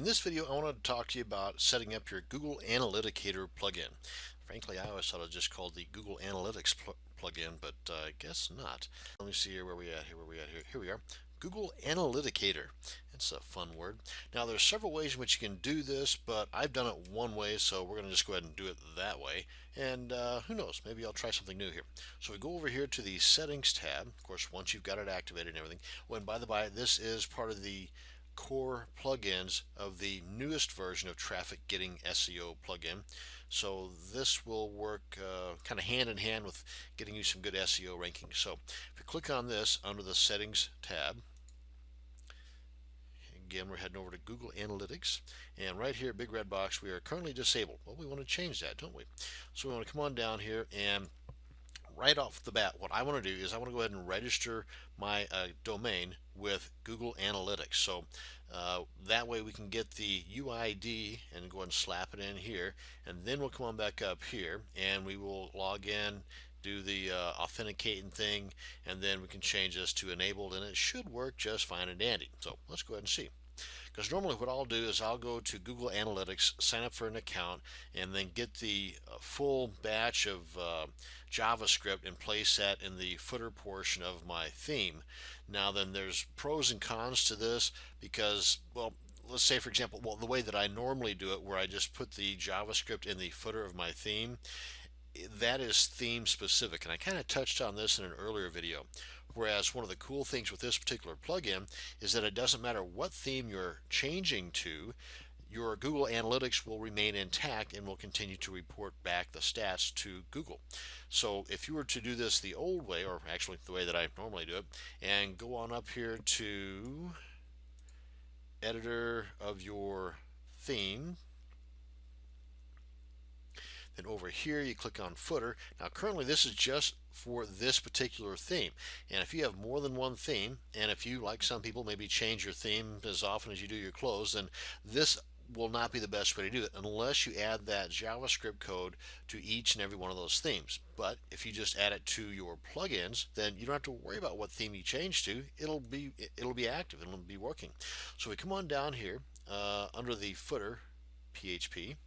In this video, I want to talk to you about setting up your Google Analyticator plugin. Frankly, I always thought it was just called the Google Analytics plugin, but I guess not. Let me see here where we at here, where we at here. Here we are. Google Analyticator. It's a fun word. Now, there's several ways in which you can do this, but I've done it one way, so we're going to just go ahead and do it that way. And who knows, maybe I'll try something new here. So we go over here to the Settings tab. Of course, once you've got it activated and everything. Oh, and by the by, this is part of the core plugins of the newest version of Traffic Getting SEO plugin. So this will work kind of hand in hand with getting you some good SEO rankings. So if you click on this under the Settings tab, again, we're heading over to Google Analytics, and right here, big red box, we are currently disabled. Well, we want to change that, don't we? So we want to come on down here, and right off the bat, what I want to do is I want to go ahead and register my domain with Google Analytics. So that way we can get the UID and go ahead and slap it in here, and then we'll come on back up here and we will log in, do the authenticating thing, and then we can change this to enabled, and it should work just fine and dandy. So let's go ahead and see. Because normally what I'll do is I'll go to Google Analytics, sign up for an account, and then get the full batch of JavaScript and place that in the footer portion of my theme. Now then, there's pros and cons to this because, well, let's say for example, well, the way that I normally do it, where I just put the JavaScript in the footer of my theme, that is theme specific, and I kind of touched on this in an earlier video. Whereas one of the cool things with this particular plugin is that it doesn't matter what theme you're changing to, your Google Analytics will remain intact and will continue to report back the stats to Google. So if you were to do this the old way, or actually the way that I normally do it, and go on up here to editor of your theme, then over here you click on footer. Now currently this is just for this particular theme, and if you have more than one theme, and if you, like some people, maybe change your theme as often as you do your clothes, then this will not be the best way to do it unless you add that JavaScript code to each and every one of those themes. But if you just add it to your plugins, then you don't have to worry about what theme you change to. It'll be active, it'll be working. So we come on down here under the footer PHP,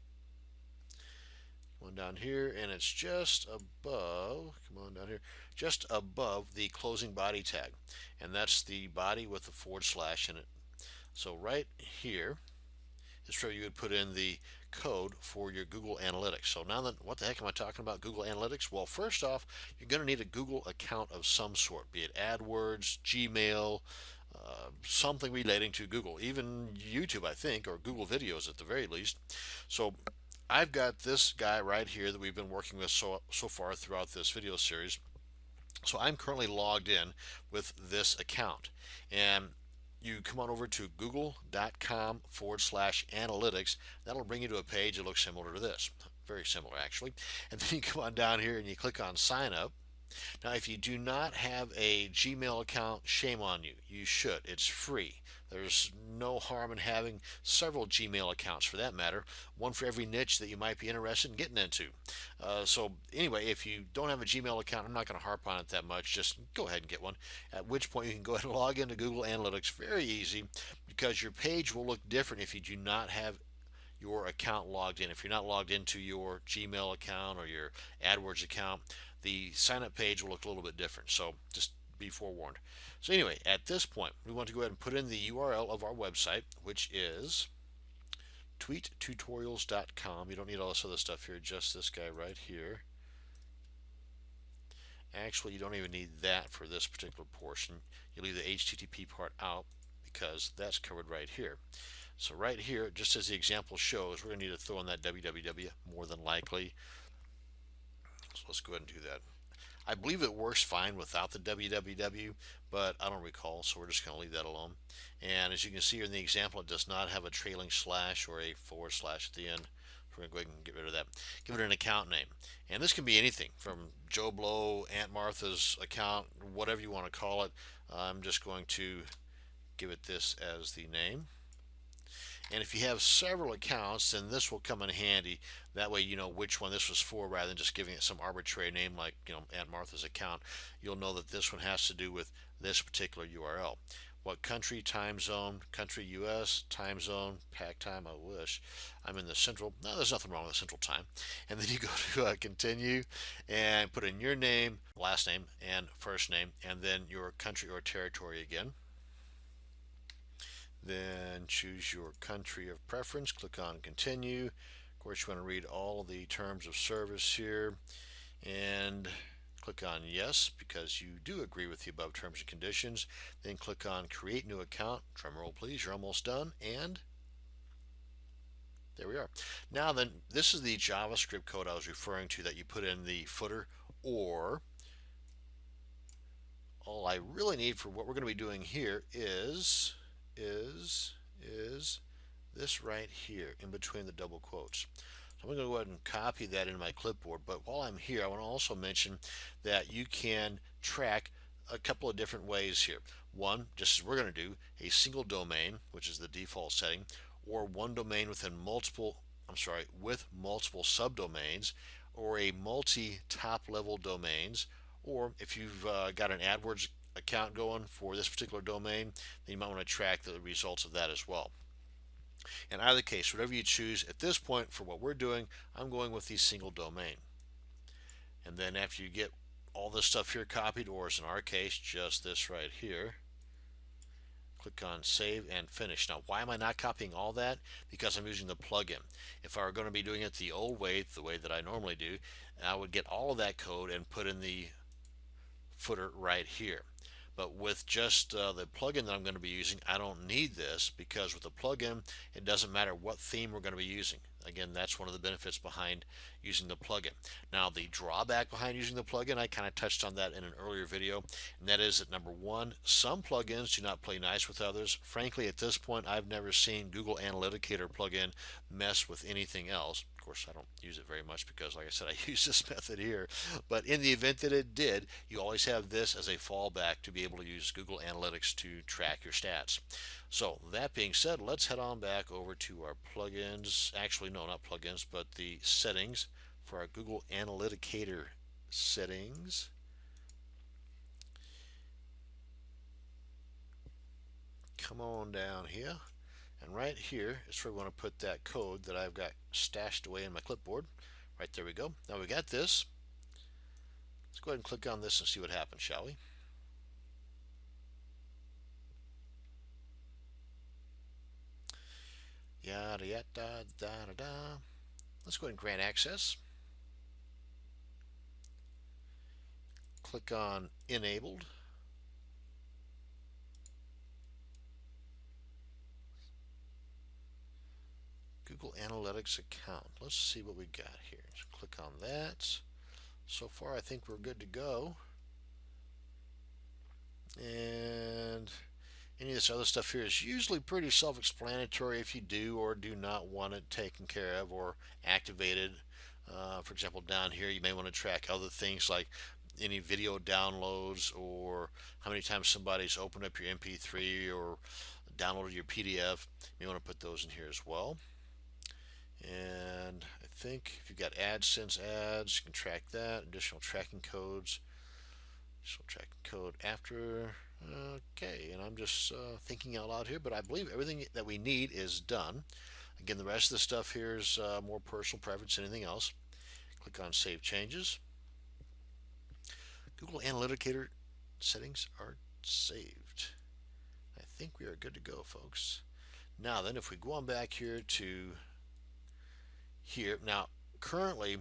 one down here, and it's just above, come on down here, just above the closing body tag, and that's the body with the / in it. So right here is where you would put in the code for your Google Analytics. So now then, what the heck am I talking about Google Analytics? Well, first off, you're going to need a Google account of some sort, be it AdWords, Gmail, something relating to Google, even YouTube, I think, or Google Videos at the very least. So I've got this guy right here that we've been working with so far throughout this video series. So I'm currently logged in with this account, and you come on over to google.com/analytics. That'll bring you to a page that looks similar to this, very similar actually, and then you come on down here and you click on sign up. Now, if you do not have a Gmail account, shame on you. You should. It's free. There's no harm in having several Gmail accounts, for that matter, one for every niche that you might be interested in getting into. So anyway, if you don't have a Gmail account, I'm not going to harp on it that much. Just go ahead and get one, at which point you can go ahead and log into Google Analytics. Very easy, because your page will look different if you do not have your account logged in. If you're not logged into your Gmail account or your AdWords account, the sign up page will look a little bit different. So just be forewarned. So anyway, at this point, we want to go ahead and put in the URL of our website, which is tweettutorials.com. You don't need all this other stuff here, just this guy right here. Actually, you don't even need that for this particular portion. You leave the HTTP part out because that's covered right here. So right here, just as the example shows, we're going to need to throw in that www more than likely. So let's go ahead and do that. I believe it works fine without the www, but I don't recall, so we're just going to leave that alone. And as you can see here in the example, it does not have a trailing slash or a / at the end. We're going to go ahead and get rid of that. Give it an account name. And this can be anything from Joe Blow, Aunt Martha's account, whatever you want to call it. I'm just going to give it this as the name. And if you have several accounts, then this will come in handy. That way you know which one this was for, rather than just giving it some arbitrary name like, Aunt Martha's account. You'll know that this one has to do with this particular URL. what country, time zone, country US, time zone, pack time. I wish I'm in the central. No, there's nothing wrong with the central time. And then you go to continue and put in your name, last name, and first name, and then your country or territory again. Then choose your country of preference. Click on continue. Of course, you want to read all of the terms of service here and click on yes because you do agree with the above terms and conditions. Then click on create new account. Drum roll please, you're almost done, and there we are. Now then, this is the JavaScript code I was referring to that you put in the footer, or all I really need for what we're going to be doing here is this right here in between the double quotes. So I'm going to go ahead and copy that in my clipboard, but while I'm here I want to also mention that you can track a couple of different ways here. One, just as we're going to do, a single domain, which is the default setting, or one domain within multiple, with multiple subdomains, or a multi top level domains, or if you've got an AdWords account going for this particular domain, then you might want to track the results of that as well. In either case, whatever you choose at this point for what we're doing, I'm going with the single domain. And then after you get all this stuff here copied, or as in our case, just this right here, click on save and finish. Now, why am I not copying all that? Because I'm using the plugin. If I were going to be doing it the old way, the way that I normally do, I would get all of that code and put in the footer right here. But with just the plugin that I'm going to be using, I don't need this, because with the plugin, it doesn't matter what theme we're going to be using. Again, that's one of the benefits behind using the plugin. Now, the drawback behind using the plugin, I kind of touched on that in an earlier video, and that is that number one, some plugins do not play nice with others. Frankly, at this point, I've never seen Google Analyticator plugin mess with anything else. Of course, I don't use it very much because, like I said, I use this method here. But in the event that it did, you always have this as a fallback to be able to use Google Analytics to track your stats. So that being said, let's head on back over to our plugins. Actually, no, not plugins, but the settings for our Google Analyticator settings. Come on down here. And right here is where we want to put that code that I've got stashed away in my clipboard. Right there we go. Now we got this. Let's go ahead and click on this and see what happens, shall we? Yada yada da da da. Let's go ahead and grant access. Click on enabled. Google Analytics account. Let's see what we got here. So click on that. So far I think we're good to go. And any of this other stuff here is usually pretty self-explanatory if you do or do not want it taken care of or activated. For example, down here you may want to track other things like any video downloads or how many times somebody's opened up your MP3 or downloaded your PDF. You may want to put those in here as well. And I think if you've got AdSense ads, you can track that. Additional tracking codes. Additional tracking code after. Okay, and I'm just thinking out loud here, but I believe everything that we need is done. Again, the rest of the stuff here is more personal preference than anything else. Click on Save Changes. Google Analyticator settings are saved. I think we are good to go, folks. Now then, if we go on back here to here, now currently,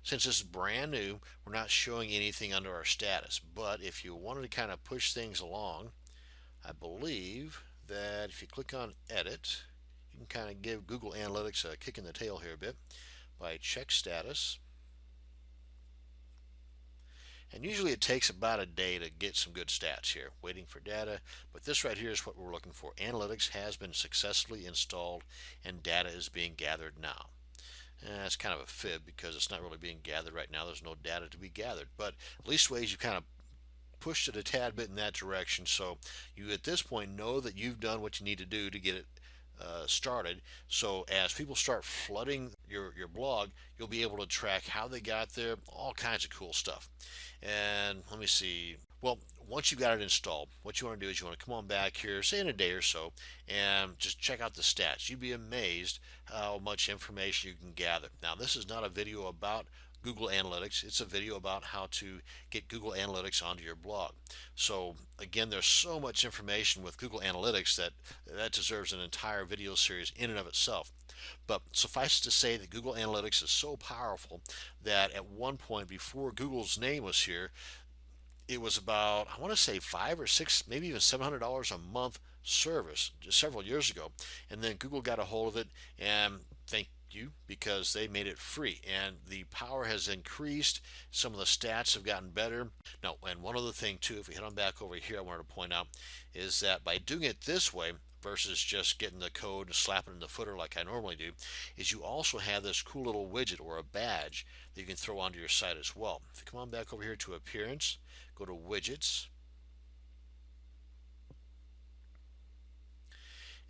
since this is brand new, we're not showing anything under our status. But if you wanted to kind of push things along, I believe that if you click on Edit, you can kind of give Google Analytics a kick in the tail here a bit by check status. And usually it takes about a day to get some good stats here, waiting for data. But this right here is what we're looking for. Analytics has been successfully installed and data is being gathered now. That's kind of a fib because it's not really being gathered right now. There's no data to be gathered. But at least ways you kind of pushed it a tad bit in that direction. So you at this point know that you've done what you need to do to get it started. So as people start flooding your blog, you'll be able to track how they got there, all kinds of cool stuff. And let me see. Well, once you've got it installed, what you want to do is you want to come on back here, say in a day or so, and just check out the stats. You'd be amazed how much information you can gather. Now, this is not a video about Google Analytics. It's a video about how to get Google Analytics onto your blog. So again, there's so much information with Google Analytics that deserves an entire video series in and of itself. But suffice it to say that Google Analytics is so powerful that at one point before Google's name was here, it was about, I want to say, 5 or 6, maybe even $700 a month service just several years ago. And then Google got a hold of it, and thank you, because they made it free, and the power has increased. Some of the stats have gotten better. Now, and one other thing too, if we head on back over here, I wanted to point out is that by doing it this way versus just getting the code and slapping it in the footer like I normally do, is you also have this cool little widget or a badge that you can throw onto your site as well. If you come on back over here to appearance, go to widgets,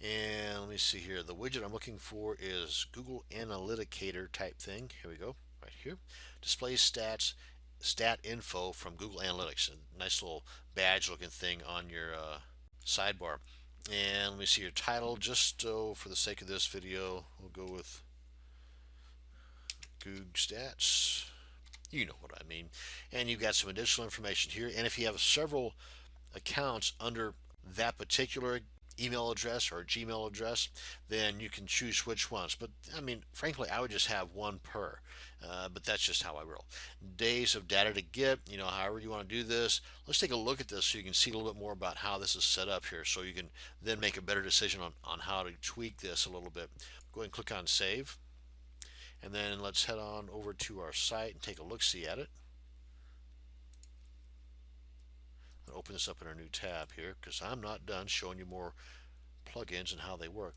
and let me see here. The widget I'm looking for is Google Analyticator type thing. Here we go, right here. Display stats, stat info from Google Analytics. A nice little badge looking thing on your sidebar. And let me see your title. Just for the sake of this video, we'll go with Goog Stats. You know what I mean. And you've got some additional information here. And if you have several accounts under that particular email address or Gmail address, then you can choose which ones. But I mean, frankly, I would just have one per. But that's just how I roll. Days of data to get, however you want to do this. Let's take a look at this so you can see a little bit more about how this is set up here, so you can then make a better decision on how to tweak this a little bit. Go ahead and click on save. And then let's head on over to our site and take a look-see at it. I'll open this up in our new tab here because I'm not done showing you more plugins and how they work.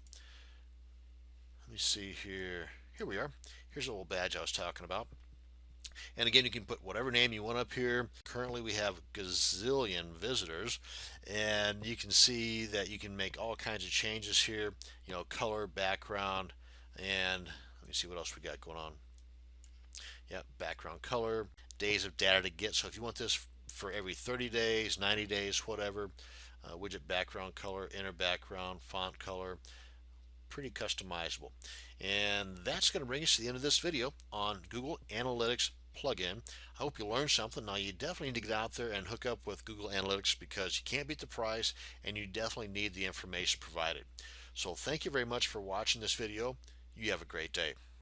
Let me see here. Here we are. Here's the little badge I was talking about. And again, you can put whatever name you want up here. Currently we have gazillion visitors, and you can see that you can make all kinds of changes here, color, background, and let me see what else we got going on. Yeah, background color, days of data to get. So if you want this for every 30 days, 90 days, whatever, widget background color, inner background, font color, pretty customizable. And that's going to bring us to the end of this video on Google Analytics plugin. I hope you learned something. Now, you definitely need to get out there and hook up with Google Analytics because you can't beat the price, and you definitely need the information provided. So thank you very much for watching this video. You have a great day.